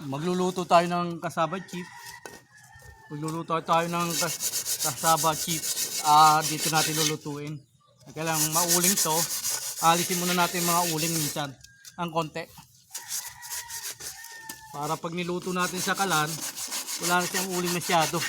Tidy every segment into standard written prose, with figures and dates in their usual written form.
Magluluto tayo ng kasaba chips. Magluluto tayo ng kasaba chips. Dito natin lulutuin. Kailangan mauling to. Alisin muna natin mga uling minsan. Ang konti. Para pag niluto natin sa kalan, wala na siyang uling masyado.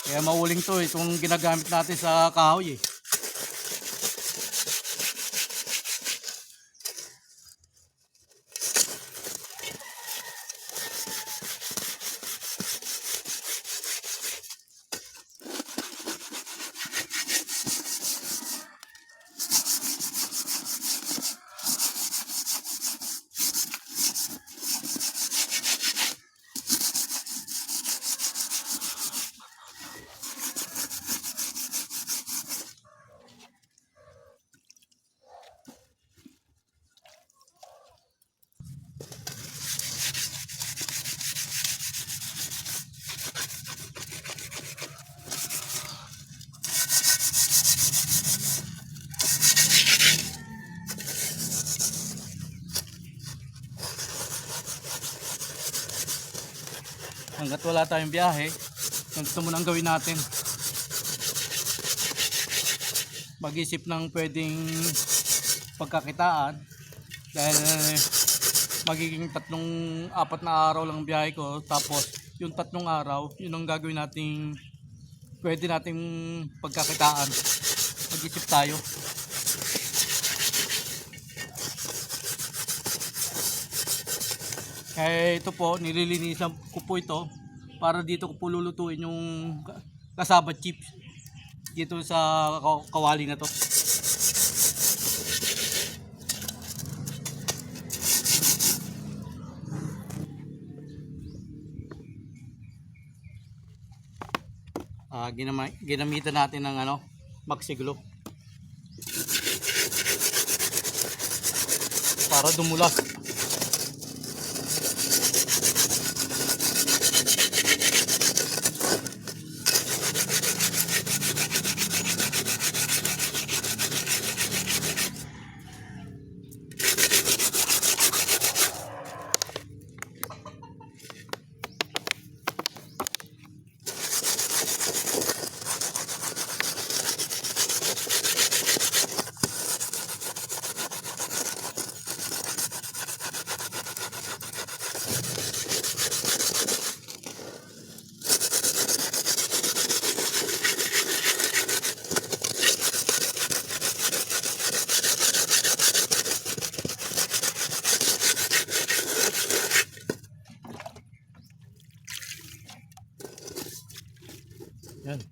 Kaya mauling to itong ginagamit natin sa kahoy eh. Hanggat wala tayong biyahe, ganito muna ang gawin natin. Mag-isip ng pwedeng pagkakitaan dahil magiging 3-4 na araw lang ang biyahe ko, tapos yung 3 araw yun ang gagawin nating pwede nating pagkakitaan. Mag-isip tayo. Kaya ito po, nililinisan ko po ito para dito ko po lulutuin yung kasaba chips dito sa kawali na to. Ginamitan natin ng Maxi Glue para dumulas. Yan,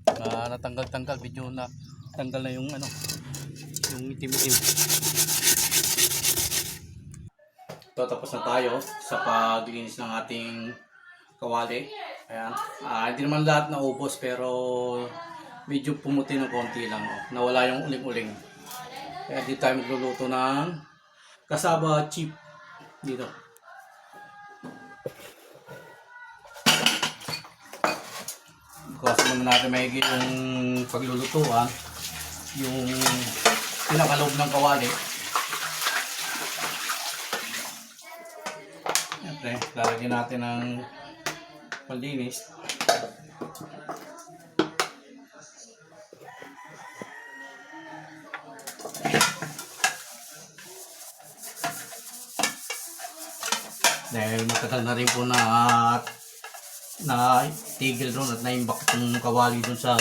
natanggal-tanggal, video na tanggal na yung yung itim-itim. So, tapos na tayo sa paglinis ng ating kawali. Ayan, hindi naman lahat naubos pero medyo pumuti ng konti lang. Nawala yung uling-uling. Kaya dito tayo magluluto ng kasaba chip dito. Kasi naman natin maigi yung paglulutuan, yung pinakaloob ng kawali. Siyempre, lalagyan natin ng panlinis. Dahil matagal na rin po na tigil doon at naimbak yung kawali doon sa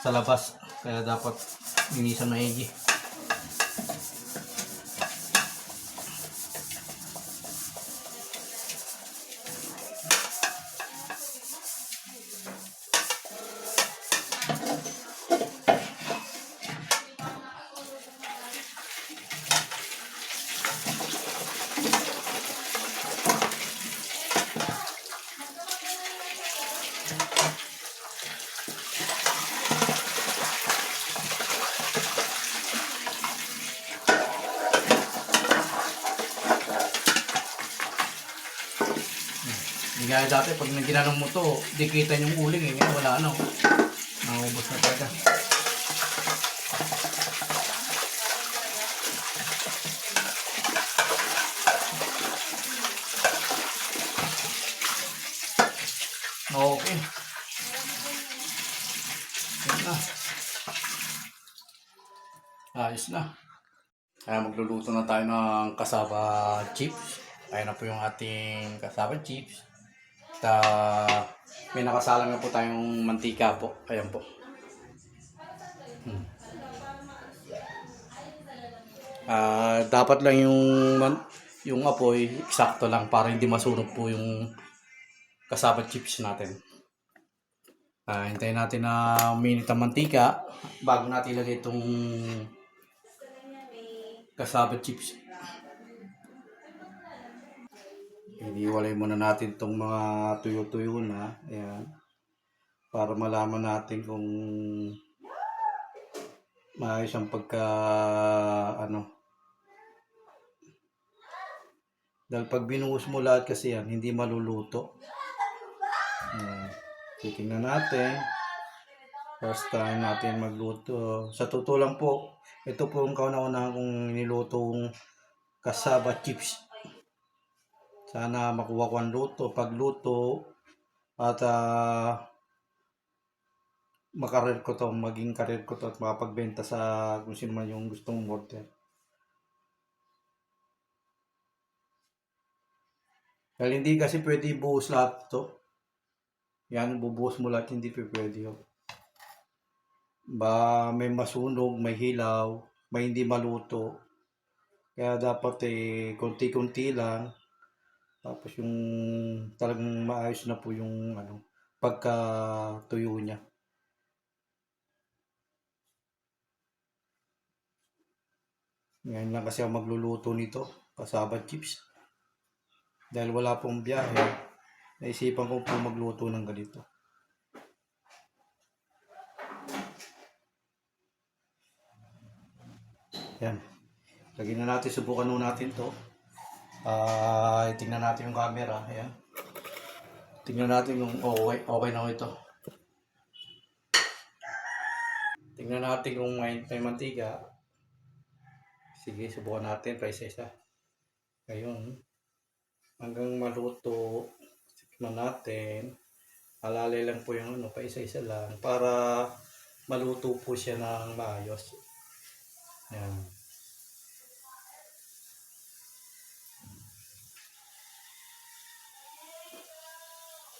sa labas, kaya dapat linisan maigi. Kaya dati pag ginanong mo to, di kita yung uling eh. Ngayon wala na. Naubos na talaga. Okay. Yan na. Ayos na. Kaya magluluto na tayo ng cassava chips. Ayan na po yung ating cassava chips. At may nakasalang na po tayong mantika po. Ayan po. Dapat lang yung apoy eksakto lang para hindi masunog po yung cassava chips natin. Hintayin natin na uminit ang mantika bago natin ilagay itong cassava chips. Iniwalay muna natin itong mga tuyo-tuyo na. Ayan. Para malaman natin kung maayos ang dahil pag binuhos mo lahat kasi yan, hindi maluluto. Titingnan natin. First time natin magluto. Sa totoo lang po, ito po yung kauna-una kong nilutong cassava chips. Sana makuha ko ang pagluto at maging karir ko to at makapagbenta sa kung sino man yung gustong order. Dahil hindi kasi pwede ibuhos lahat to. Yan, bubuhos mo lahat, hindi pwede yun. May masunog, may hilaw, may hindi maluto. Kaya dapat konti-konti lang. Tapos yung talagang maayos na po yung pagkatuyo niya. Ngayon lang kasi ako magluluto nito, cassava chips. Dahil wala pong biyahe, naisipan ko po magluto ng ganito. Yan. Lagyan na natin, subukan nun natin to. Tingnan natin yung camera. Ayan. Tingnan natin kung okay na ito. Tingnan natin kung may mantika. Sige, subukan natin pa isa-isa. Ngayon, hanggang maluto, tikman natin. Alalay lang po yung pa isa-isa lang para maluto po siya ng maayos. Ayan.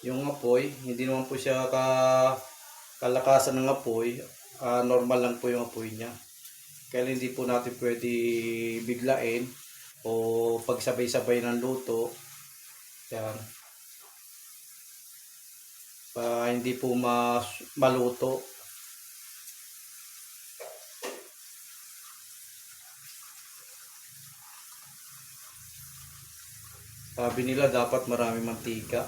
Yung apoy, hindi naman po siya kalakasan ng apoy. Normal lang po yung apoy niya. Kaya hindi po natin pwede biglain o pagsabay-sabay ng luto. Yan. Hindi po maluto. Sabi nila dapat marami mantika.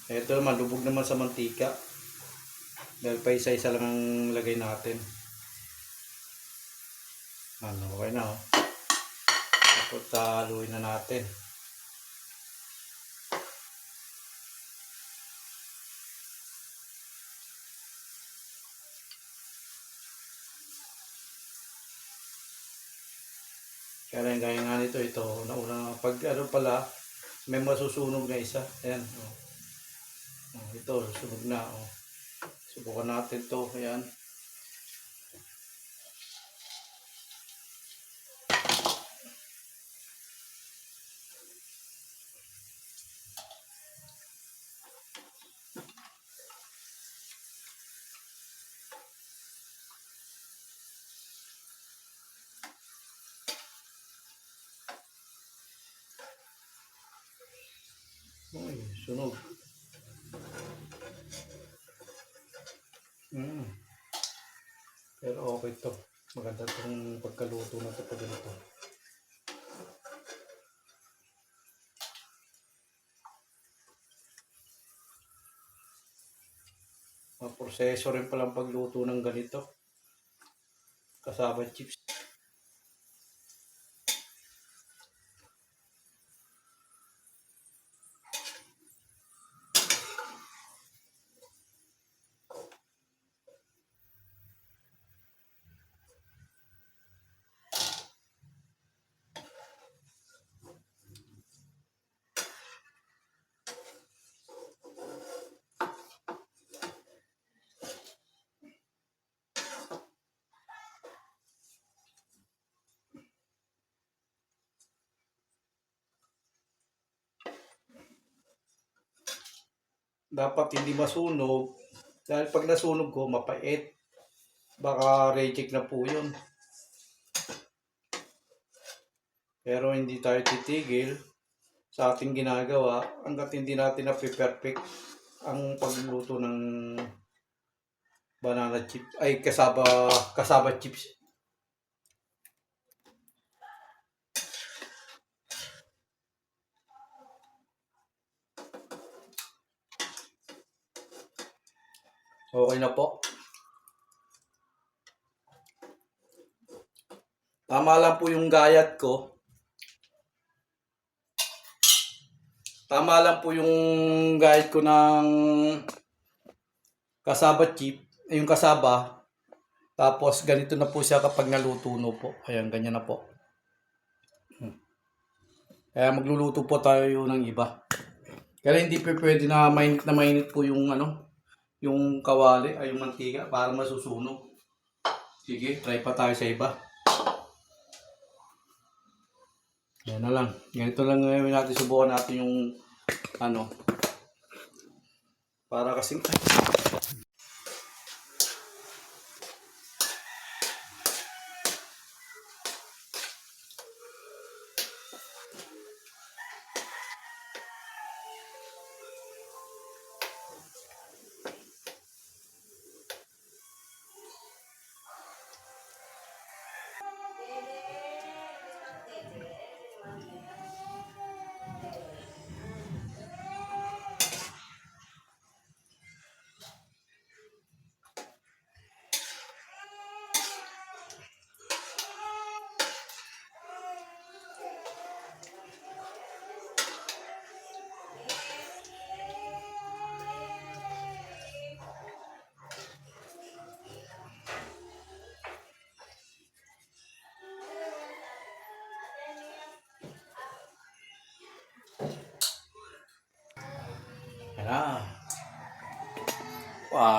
Ito naman, lubog naman sa mantika. Dahil pa isa-isa lang ang lagay natin. Okay na oh. Tapos haluin na natin. Kaya gaya nga nito, ito nauna pag pala may masusunog na isa. Ayan oh. Ito susunog na oh. Subukan natin to. Ayan. Uy, sunog. Pero okay to. Maganda itong pagkaluto na ito pag ganito. Proseso rin palang pagluto ng ganito. Cassava chips. dapat hindi masunog. Dahil pag nasunog ko, mapait. Baka reject na po yun. Pero hindi tayo titigil sa ating ginagawa hanggat hindi natin na-perfect ang pagluluto ng banana chips ay kasaba chips. Okay na po. Tama lang po yung gayat ko. Tama lang po yung gayat ko ng kasaba chip, yung kasaba. Tapos ganito na po siya kapag naluto no po. Ayan, ganyan na po. Kaya magluluto po tayo ng iba. Kaya hindi po pwede na mainit po yung yung kawali ay yung mantika para masusunog. Sige, try pa tayo sa iba. Yan na lang. Ganito lang ngayon natin, subukan natin yung para kasing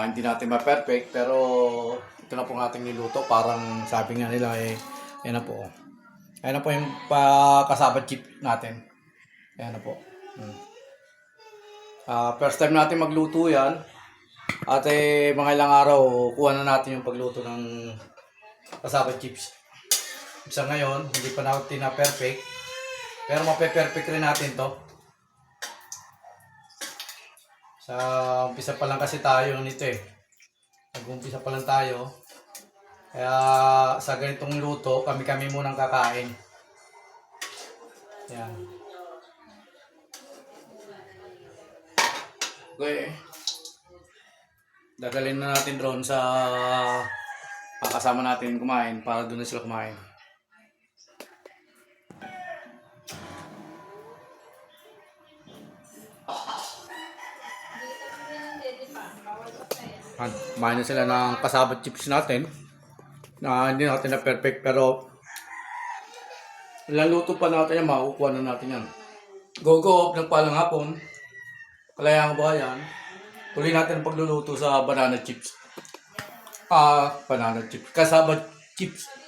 hindi natin ma-perfect pero ito na po ang ating niluto. Parang sabi nga nila yan na po. Ayan na po yung kasaba chip natin. Ayan na po. First time natin magluto yan. At mga ilang araw, kuha na natin yung pagluto ng kasaba chips. Sa ngayon, hindi pa natin na perfect. Pero mape-perfect rin natin to. Sa umpisa pa lang kasi tayo nito Nag-umpisa pa lang tayo. Kaya sa ganitong luto, kami-kami munang kakain. Yan. Okay. Dadalhin na natin drone sa kasama natin kumain para doon na sila kumain. Kumain na sila ng kasaba chips natin na hindi natin na perfect pero ilang luto pa natin yan, makukuha na natin yan. Go, nagpalang hapon. Kalayang Kabayan. Tuloy natin ang pagluluto sa banana chips. Banana chips. Kasaba chips.